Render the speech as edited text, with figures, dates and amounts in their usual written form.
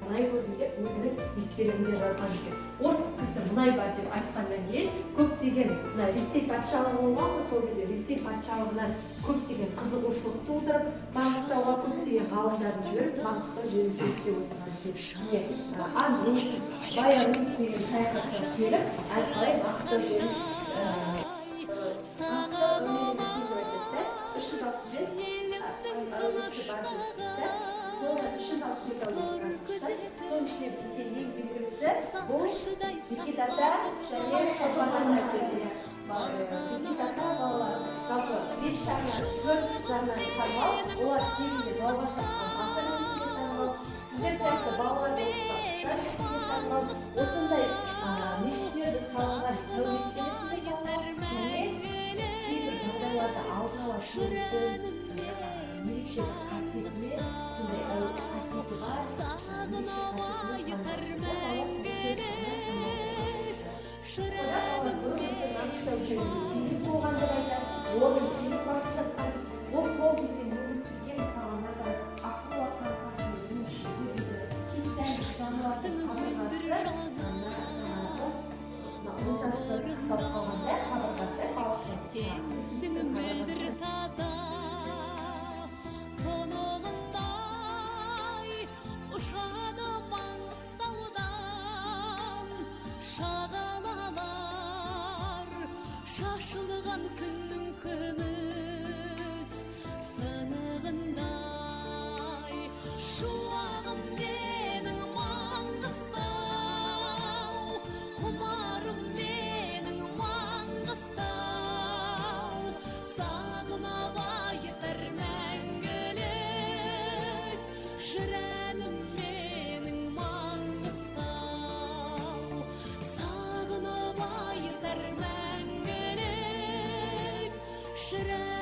мұнай көрдім деп өзінің естерінде жазған екен. Осы кісі мұнай бар деп айтқаннан кейін көптеген мына Ресей патшалығы болған ғой, сол кезде Ресей патшалығынан көптеген қызығушылық тудырып, Маңғыстауға көптеген ғалымдарды жіберіп, Маңғыстау жерін зерттеп отырған екен. Андреев, Баярус деген саяхатшылар келіп, әрқалай Маңғыстау жерін 365 ішінде бізге ең белгілісі бұл Никитата және Шолпан әкелген. Никитата балалар жалпы 5 жағынан 4 жағынан танымал, олар тегінде балаға шаққан авторлармен танымал, сіздер сияқты балалар болса танымал, осындай мешіттерді салынған сәулетші ретінде танымал, және кейбір жағдайларда алдын ала көретін ерекше қасиетіне сондай қасиеті бар. Теңіз болғанда айтады, оның теңіз басып ол сол кезде өмір сүрген мысалға ақыл қанқасын көзді киттен жануардың қабырғасы ұлтасты қалғанда қабырғасы теңіздің мөлдір таза тонығындай ұшады Маңғыстаудан шағалалар шашылған күннің күміс сынығындай шуағым менің Маңғыстау құмарым менің Маңғыстау сағынып айтар мәңгілік жүрәнім менің Маңғыстау сағынып айтар мәңгілік жүрәнім